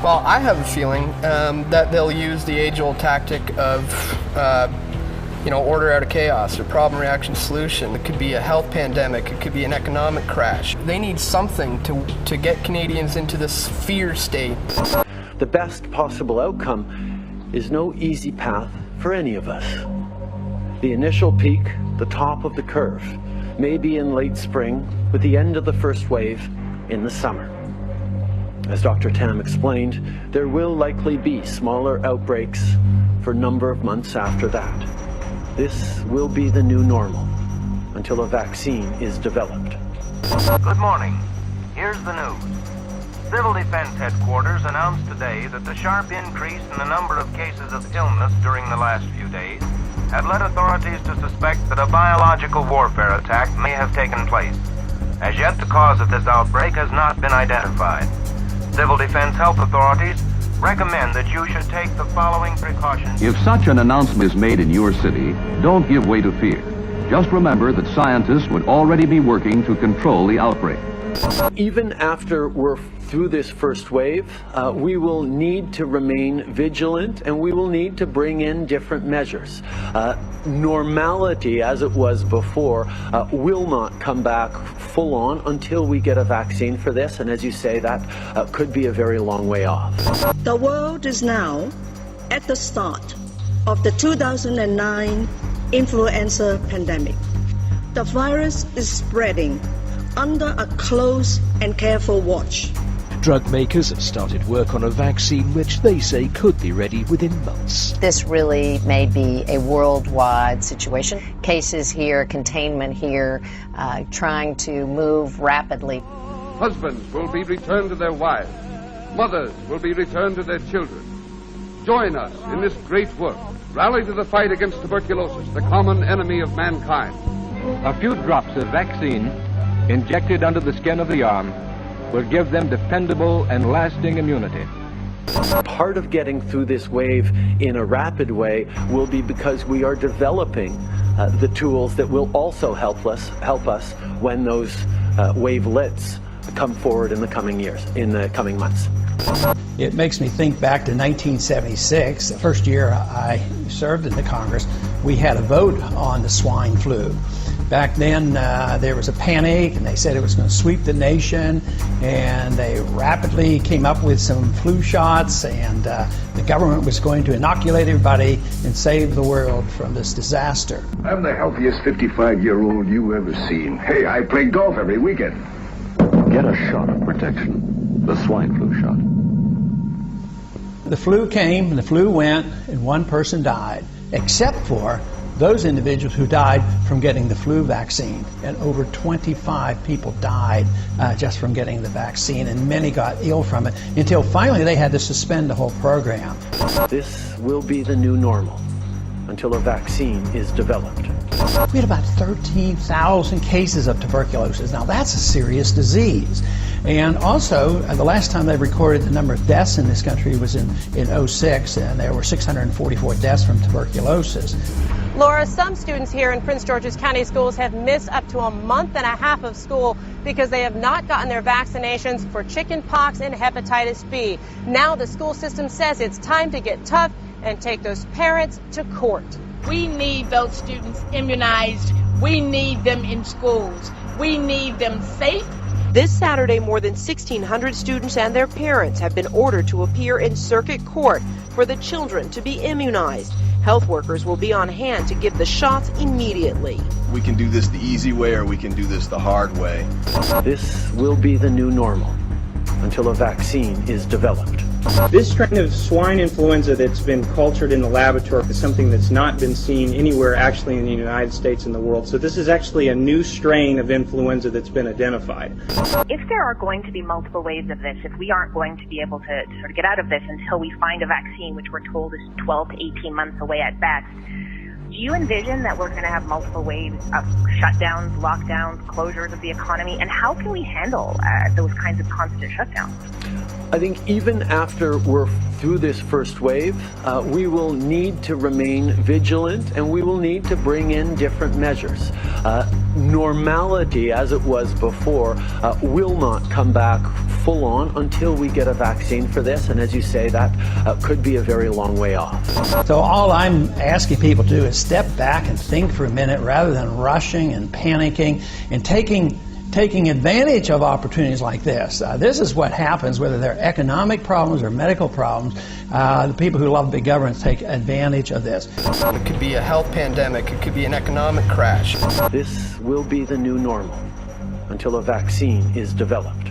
Well, I have a feeling that they'll use the age-old tactic of, order out of chaos or problem, reaction, solution. It could be a health pandemic. It could be an economic crash. They need something to get Canadians into this fear state. The best possible outcome is no easy path for any of us. The initial peak, the top of the curve, may be in late spring, with the end of the first wave in the summer. As Dr. Tam explained, there will likely be smaller outbreaks for a number of months after that. This will be the new normal until a vaccine is developed. Good morning. Here's the news. Civil Defense Headquarters announced today that the sharp increase in the number of cases of illness during the last few days had led authorities to suspect that a biological warfare attack may have taken place. As yet, the cause of this outbreak has not been identified. Civil Defense health authorities recommend that you should take the following precautions. If such an announcement is made in your city, don't give way to fear. Just remember that scientists would already be working to control the outbreak. Even after we're through this first wave, we will need to remain vigilant, and we will need to bring in different measures. Normality, as it was before, will not come back full on until we get a vaccine for this, and as you say, that could be a very long way off. The world is now at the start of the 2009 influenza pandemic. The virus is spreading under a close and careful watch. Drug makers have started work on a vaccine which they say could be ready within months. This really may be a worldwide situation. Cases here, containment here, trying to move rapidly. Husbands will be returned to their wives. Mothers will be returned to their children. Join us in this great work. Rally to the fight against tuberculosis, the common enemy of mankind. A few drops of vaccine injected under the skin of the arm will give them dependable and lasting immunity. Part of getting through this wave in a rapid way will be because we are developing the tools that will also help us when those wavelets come forward in the coming years, in the coming months. It makes me think back to 1976, the first year I served in the Congress. We had a vote on the swine flu. Back then, there was a panic, and they said it was going to sweep the nation, and they rapidly came up with some flu shots, and the government was going to inoculate everybody and save the world from this disaster. I'm the healthiest 55-year-old you ever seen. Hey, I play golf every weekend. Get a shot of protection, the swine flu shot. The flu came, and the flu went, and one person died, except for those individuals who died from getting the flu vaccine. And over 25 people died just from getting the vaccine, and many got ill from it, until finally they had to suspend the whole program. This will be the new normal until a vaccine is developed. We had about 13,000 cases of tuberculosis. Now that's a serious disease. And also, the last time they recorded the number of deaths in this country was in 2006, and there were 644 deaths from tuberculosis. Laura, some students here in Prince George's County schools have missed up to a month and a half of school because they have not gotten their vaccinations for chicken pox and hepatitis B. Now the school system says it's time to get tough and take those parents to court. We need those students immunized. We need them in schools. We need them safe. This Saturday, more than 1,600 students and their parents have been ordered to appear in circuit court for the children to be immunized. Health workers will be on hand to give the shots immediately. We can do this the easy way, or we can do this the hard way. This will be the new normal until a vaccine is developed. This strain of swine influenza that's been cultured in the laboratory is something that's not been seen anywhere actually in the United States and the world. So this is actually a new strain of influenza that's been identified. If there are going to be multiple waves of this, if we aren't going to be able to sort of get out of this until we find a vaccine, which we're told is 12 to 18 months away at best, do you envision that we're going to have multiple waves of shutdowns, lockdowns, closures of the economy? And how can we handle those kinds of constant shutdowns? I think even after we're through this first wave, we will need to remain vigilant, and we will need to bring in different measures. Normality, as it was before, will not come back full on until we get a vaccine for this. And as you say, that could be a very long way off. So all I'm asking people to do is step back and think for a minute rather than rushing and panicking and taking advantage of opportunities like this. This is what happens, whether they're economic problems or medical problems. The people who love big government take advantage of this. It could be a health pandemic. It could be an economic crash. This will be the new normal until a vaccine is developed.